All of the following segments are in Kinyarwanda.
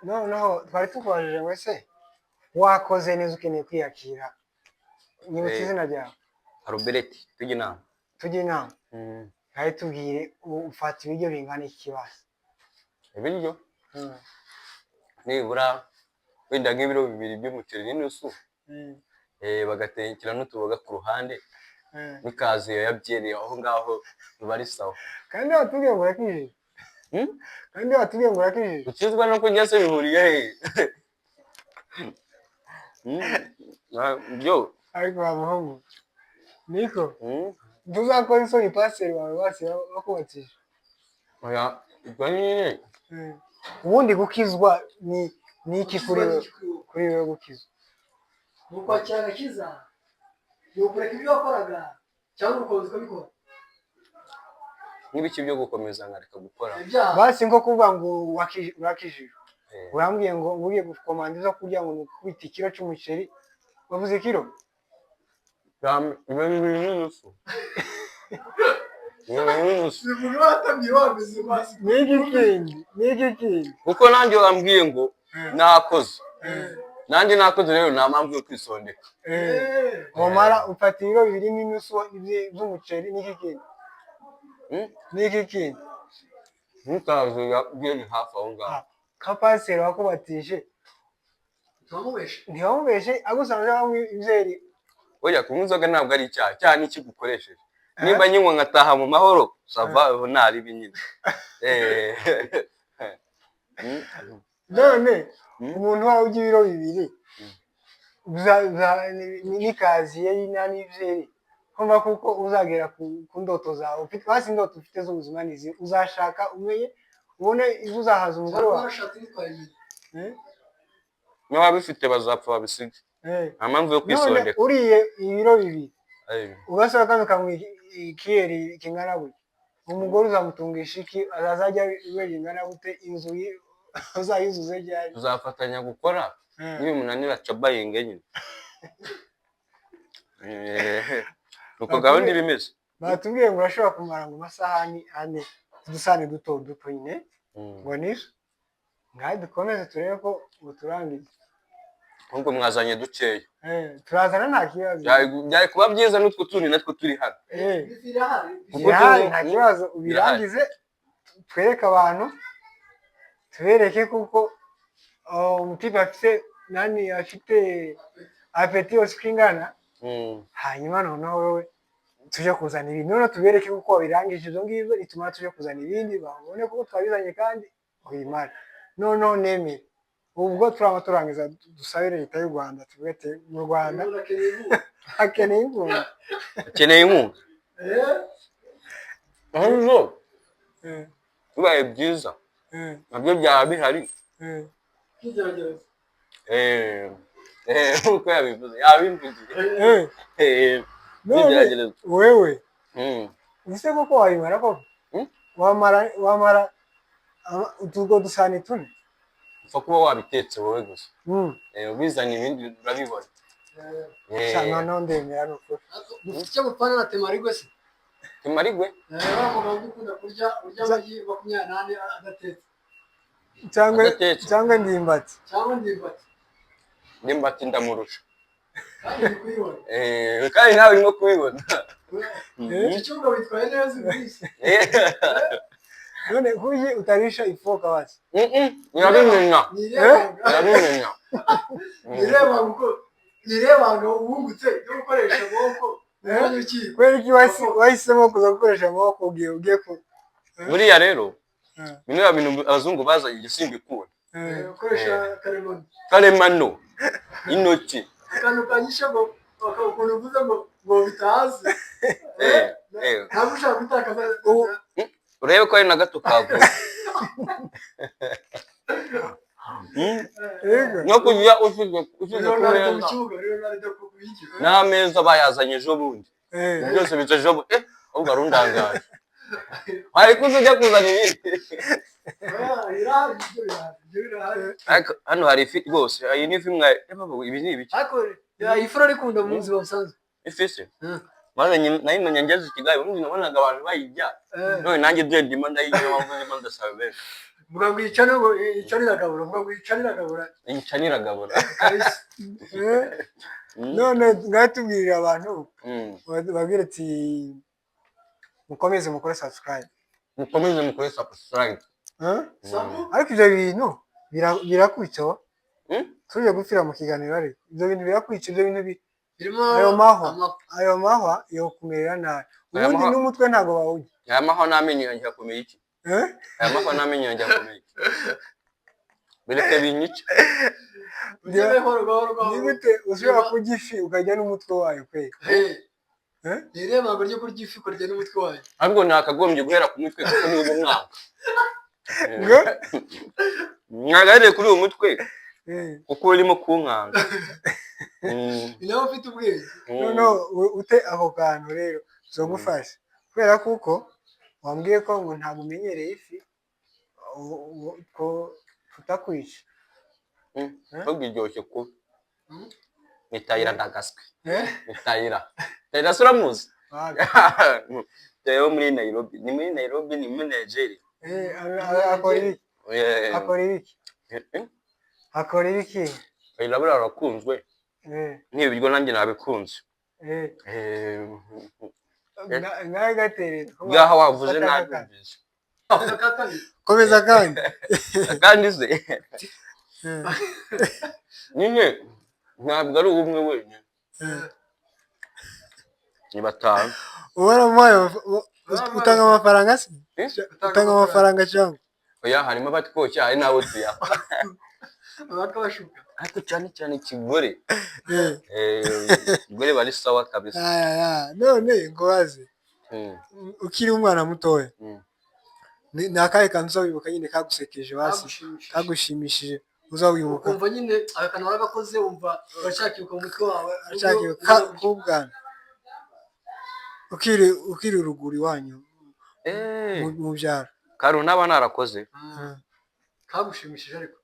no twari tukubajije ngo ese wakoze neza ukeneye kwiyakira nyibutse izina ryawe Albert tujye inama hari tubwire ufata ibiryo bingana iki kibazo ibiryo nibura wenda nk'ibiro 2 by'umuceri n'inusu bagatekera n'utuboga ku ruhande n'ikaziyo ya byeri aho ngaho bari sawa kandi watubwiye ngo urakijije ukizwa no kurya se bihuriye byo ariko bamuhungu niko tuzakora isoni paseri wawe basi bakubatisha oya ibanye ubundi gukizwa ni iki kuri wewe gukizwa nuko cyane kiza yokureka ibyo wakoraga cyangwa ukomeza kubikora n'ibiki byo gukomeza nkareka gukora basi nko kuvuga ngo urakijije urambwiye ngo ugiye gukomanda zo kurya ngo nukubita ikiro cy'umuceri wavuze ikiro bivuga watamye wameze basi n'igikindi kuko nanjye wambwiye ngo nakoze nanjye nakoze rero nta mpamvu yo kwisondeka wamara ufata ibiro 2 n'inusu z'umuceri n'igikindi ntukaze yabwiye hafi aho ngaho kapaseri wakubatije ntiwamubeshe agusanga bamwe ibyeri oya kunywa inzoga ntabwo ari icyaha n'iki gukoresheje nimba nyinywa ngataha mu mahoro sava ntari binyine none umuntu wawe ujya ibiro 2 n'ikaziye y'inani ibyeri kumva kuko uzagera ku ndoto zawe ufite basi indoto ufite z'ubuzima nizi uzashaka umenye ubone izo uzahaza umugore wawe niba bifite bazapfa babisige nta mpamvu yo kwisondeka uriye ibiro 2 ugasaba kandi ukamwa ikiyeri kingana gutya umugore uzamutungisha iki azajya iwe kingana gute inzu uzayuzuze ryari tuzafatanya gukora nibimunanira cabayinge nyine nuko gahunda ibimeze batubwiye ngo urashobora kumara ngo amasahani 4 udusahani duto nyine ngo nisho ngaho dukomeze turebe ko uturangiza ahubwo mwazanye dukeya turazana nta kibazo byari kuba byiza n'utwo tundi natwo turi hano nta kibazo ubirangize twereke abantu tubereke kuko umutipe afite apeti yose uko ingana hanyuma noneho wowe tuje kuzana ibintu noneho tubereke kuko wabirangije ibyo ngibyo ituma tuje kuzana ibindi babone kuko twabizanye kandi uyimara noneho nemere ubwo turaba turangiza dusabire leta y'u Rwanda tubwete mu Rwanda akeneye inkunga ahubwo bibaye byiza nabyo byaba bihari uko yabivuze yabimvugiye wewe ese koko wabimara koko wamara utugo dusani tune upfa kuba wabitetse wowe gusa ubizana ibindi urabibona noneho ndemera n'ukuri dufite icyo gupfana na temarigwe se temarigwe bavuga ngo ukunda kurya amagi 28 adatetse cyangwa ndimbati ndamurusha kandi nawe urimo kubibona icyumba bitwaye neza ubwishyu none kuki utarisha ifoka basi urabimenya nireba ngo ubungutse yo gukoresha amaboko kubera iki wahisemo kuza gukoresha amaboko ugiye ku buriya rero bino bintu abazungu bazanye igisimba ikunda ukoresha karemano intoki akantu kanyisha ngo ukuntu uvuze ngo bitazi ntabwo ushaka gutakaza urebe ko ari na gato kaguye no kujya usize ku meza n'ameza bayazanye ejo bundi byose bica ejo bundi ahubwo arundangaje ariko ujya kuzana ibindi hano hari ifi rwose iyi ni ifi ibi ni ibiki ifi urarikunda mu buzima busanzwe ifi se maze nayimenya ngeze i Kigali ubundi nabonaga abantu bayirya none nanjye ndimo ndayirya mpamvu ndimo ndasaba benshi Vuga ngo icyo no icyo riragabura, vuga ngo icyo riragabura. Ica niragabura. none ngatubwirira abantu babwire ati mukomeze mukore subscribe. Mukomeze mukore subscribe. Ariko ibyo bintu birakwica tuje gupfira mu kiganiro ariko ibyo bintu birakwica, ibyo bintu birimo ayo mahwa yo kumerera nabi, ubundi n'umutwe ntago bawujya. Aya mahwa n'amenyo yanjye akomeye iki? Aya mahwa n'amenyo yanjye akomeye iki? Bireke binyica. Ni gute ushobora kurya ifi ukajya n'umutwe wayo kweli? Nireba ngo ryo kurya ifi ukarya n'umutwe wayo. Ahubwo nakagombye guhera ku mutwe kuko ni umwaka. Mwagare kuri uwo mutwe kuko urimo kunkanga. Nawe ufite ubwenge. No ute ako kantu rero zogufasha kubera kuko wambwiye ko ngo ntabwo umenyereye ifi ko tutakwica. Ahubwo iryoshye kuba Mitayira ndagaswe. Mitayira suramuzi? Tayo muri Nairobi. Ni muri Nairobi, ni muri Nigeria. Akora ibiki? Irabura arakunzwe. N'ibiryo nanjye nabikunze. Ngahe gatere. Ngaha wavuze nabyumvise. Komeza kandi. Kandi se. Nyine ntabwo ari ubumwe wenyine. Ni batanu. Utanga amafaranga se? Utanga amafaranga cyangwa? Oya harimo abatwoshya hari nabo tuya. Abakabashuka. Ariko cyane kigore. Kigore bari sawa kabisa. None ngo waze. Ukiri umwana mutoya. Nakaye kanzo wibuka nyine kagusekeje basi. Kagushimishije. Uzawibuka. Umva nyine akantu wagakoze umva urashakiuka mu mutwe wawe. Urashakiuka kubwana. Ukiri uruguri wanyu. Mu byaro. Karo naba narakoze. Kagushimishije ariko.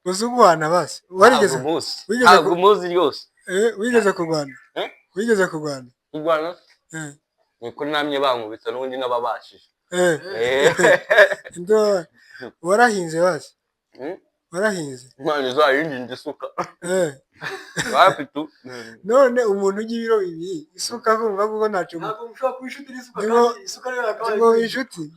Uzugwana basi. Warigeze. Ntabwo muzi ryose. Wigeze kurwana. Wigeze kurwana. Kurwana? Niko namye bankubita n'undi nababashije. Ndo warahinze basi. Warahinze. Mwana zayindi ndisuka. Wapitu. None umuntu ugibiro bibi isuka kumva kuko ntacyo. Ntabwo mushobora kwishutira isuka kandi isuka rero akaba. Ngo inshuti.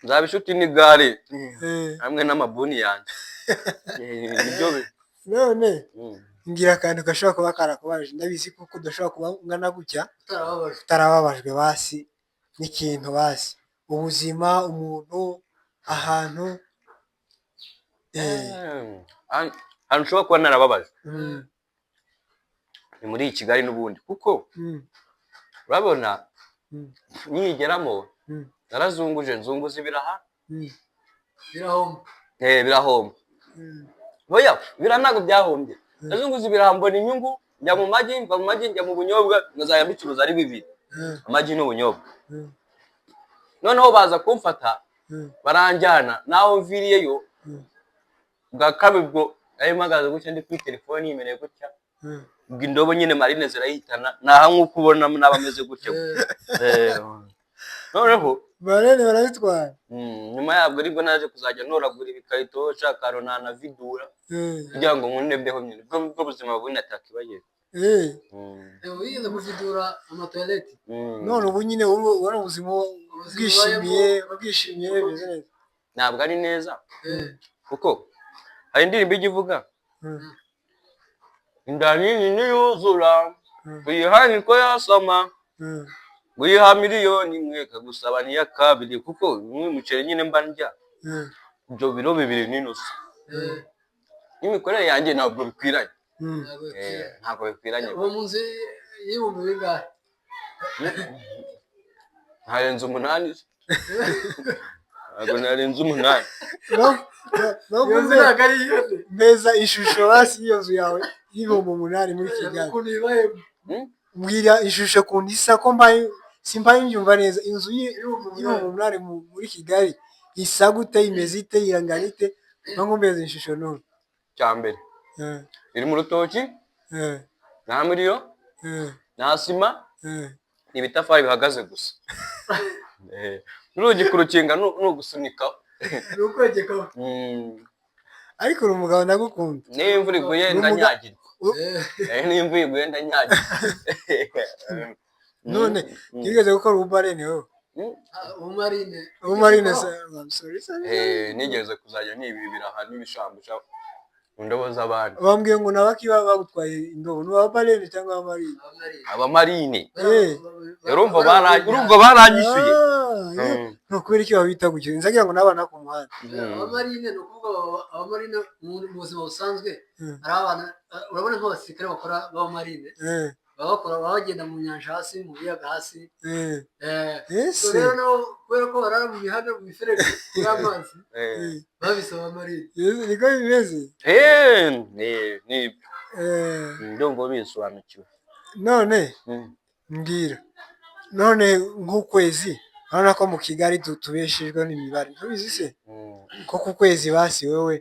Nzabishuti ni gare. Hamwe n'amabuni yanjye. Nibyo be. None ngira kandi gashobora kuba karakubaje ndabizi kuko udashobora kuba ngana gutya utarababajwe basi n'ikintu basi ubuzima umuntu ahantu hano ushobora kuba narababaje ni muri Kigali n'ubundi kuko urabona nigeramo narazunguje nzunguza ibiraha birahomba boya biranago byahombye nazunguza ibiraha mbona inyungu njya mu magi mva mu magi njya mu bunyobwa ngazaya bicuruza ari bibiri amagi n'ubunyobwa noneho baza kumfata baranjyana naho mviriyeyo bwa kabibwo ayo magaze gutya ndi kuri telefone yimereye gutya indobo nyine marine zirahitana naha nkuko ubona n'abameze gutya noneho barene barabitwara nyuma yabwo aribwo naje kuzajya ntoragura ibikayito shakaro na vidura kugira ngo nkundebeho nyine bwo buzima bundi atakibagiye wize kuvidura amatoilette none ubu nyine wari ubuzima bwishimiye bimeze neza ntabwo ari neza kuko hari indirimbo igivuga inda nini niyuzura uyihani ko yasama guyiha miliyoni imwe kagusaba niya kabiri kuko umuceri nyine mba ndya ibyo biro bibiri n'inusu imikorere yanjye ntabwo bikwiranye ntabwo bikwiranye uwo munsi y'ibihumbi bingahe ntarenze 8 ntabwo narenze 8 meza ishusho basi iyo nzu yawe y'ibihumbi 8 muri Kigali mbwira ishusho kundi isa ko simbaye nyumva neza inzu y'ibihumbi 8 muri Kigali isa gute imeze ite irangana ite mbeze ishusho none cyambere iri mu rutoki na muriyo na sima ibitafari bihagaze gusa urugi kurukinga nugusunika nukwegekaho. ariko uri umugabo ndagukunda. niyo imvura iguye ndanyagirwa. niyo imvura iguye ndanyagirwa. none yigeze gukora ubumarine wowe? ubumarine nigeze kuzajya nibibira ahantu n'ibishambusha mu ndobo z'abandi. bambwiye ngo nabakiba bagutwaye indobo ni abamarine cyangwa abamarine? abamarine urumva baranyishyuye. kubera iki babita gutyo nzagira ngo n'abana ku muhanda. abamarine ni ukuvuga abamarine mu buzima busanzwe ari abana urabona nk'abasirikare bakora b'abamarine baba bagenda mu nyanja hasi mu biyaga hasi. rero nabo kubera ko barara mu mihanda mu miferege y'amazi babise abamarine. niko bimeze. ndumva bisobanukiwe. none mbwira none nk'ukwezi urabona ko mu Kigali tubeshejwe n'imibare ntubizi se ko ku kwezi basi wowe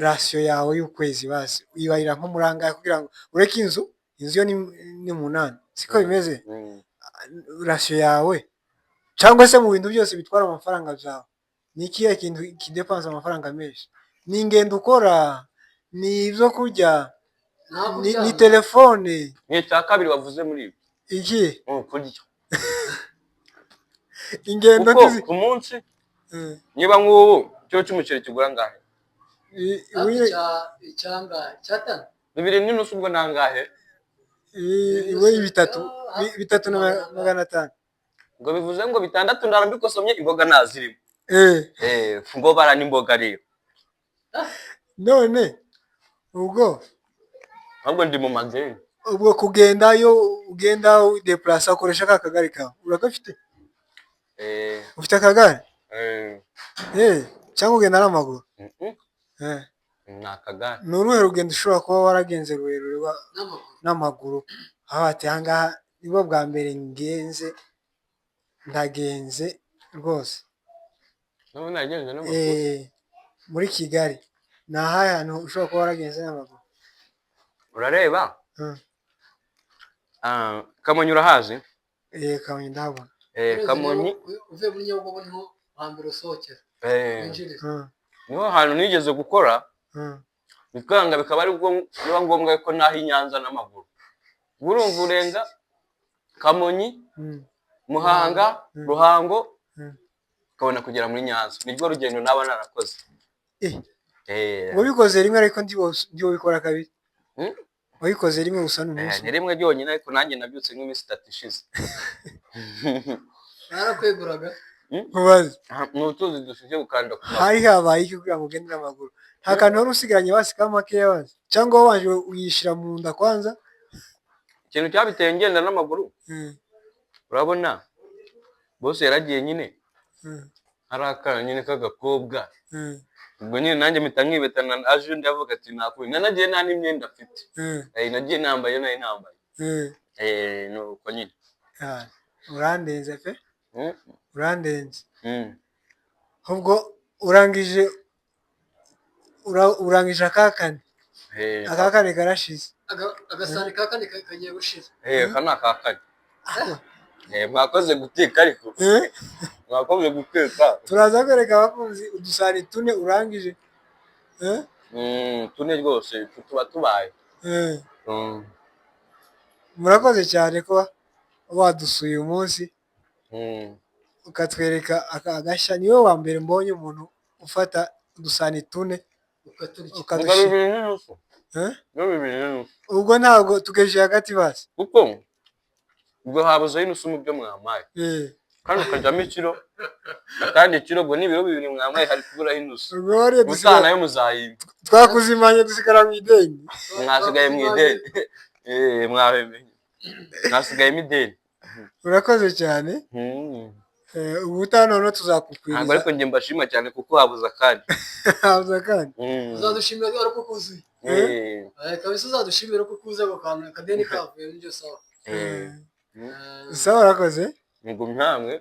rasiyo yawe y'ukwezi basi uyibarira nko muri angahe kugira ngo ureke inzu yo ni 8 siko bimeze? rasiyo yawe cyangwa se mu bintu byose bitwara amafaranga byawe ni ikihe kintu kidepansa amafaranga menshi? ni ingendo ukora, ni ibyo kurya, ni telefone? icya kabiri wavuze muri ibi iki? kurya. ingendo ku munsi niba nk'ubu cyo cy'umuceri kigura ngahe? icyanga cyatanu 2.5 ubwo nangahe? iwe 3,500 ngo bivuze ngo 6 ndarambikosomye imboga nazirimo. ngo bara n'imboga rero. none ubwo ahubwo ndi mu mageni. ubwo ugenda deplace akoresha akagari kawe uragafite? ufite akagari? cyangwa ugenda n'amaguru? ni akagari. ni uruhe rugendo ushobora kuba waragenze rurerure n'amaguru aho ati ahangaha nibo bwa mbere ndagenze rwose? muri Kigali ni ahahe hantu ushobora kuba waragenze n'amaguru? urareba Kamonyi urahazi? Kamonyi ndahabona. Kamonyi uvuye muri Nyabugogo niho hambere usohokera. niho hantu nigeze gukora bikanga bikaba ari bwo niba ngombwa ko naho Inyanza n'amaguru urumva urenga Kamonyi, Muhanga, Ruhango ukabona kugera muri Nyanza. nirwo rugendo naba narakoze. wabikoze rimwe ariko ndi bikora kabiri? wabikoze rimwe gusa n'umunsi? ni rimwe ryonyine ariko nanjye nabyutse nk'iminsi 3 ishize. narakweguraga mubaze n'utuzi dufite gukanda ku hari habaye iki kugira ngo ugende n'amaguru? nta kantu wari usigaranye basika makeya bazi cyangwa wabanje uyishyira mu nda kwanza? ikintu cyabiteye ngenda n'amaguru urabona bose yaragiye nyine hari akana nyine k'agakobwa ubwo nyine nanjye mpita nkibetana aje undi avuga ati nakuye nanagiye nta n'imyenda afite nagiye nambaye nuko nyine urandenze pe urandenze. ubwo urangije akakane karashize? agasani kakane kagiye gushira. aka ni akakane. mwakoze guteka ariko mwakoze guteka. turaza kwereka abakunzi udusani 4 urangije. 4 rwose tuba tubaye. murakoze cyane ko wadusuye uyu munsi ukatwereka agashya. niwe wa mbere mbonye umuntu ufata udusani 4 ukadushyira. ubwo ntabwo tugejeje hagati basi kuko ubwo habuze inusu mu byo mwamaye kandi ukajyamo ikiro kandi ikiro ubwo n'ibiro 2 mwamaye hari kubura inusu usana yo muzayimba. twakuzimanye dusigara mu ideni. mwasigaye mu ideni. mwabemenye mwasigaye mu ideni. urakoze cyane. ubutaha noneho tuzakukwiriza. ntabwo ariko njye mbashima cyane kuko habuze akandi. habuze akandi. uzadushimira ariko kuzuye. kabisa uzadushimira ko kuza bakana akadeni kavuye n'ibyo sawa. sawa urakoze. ngo mtamwe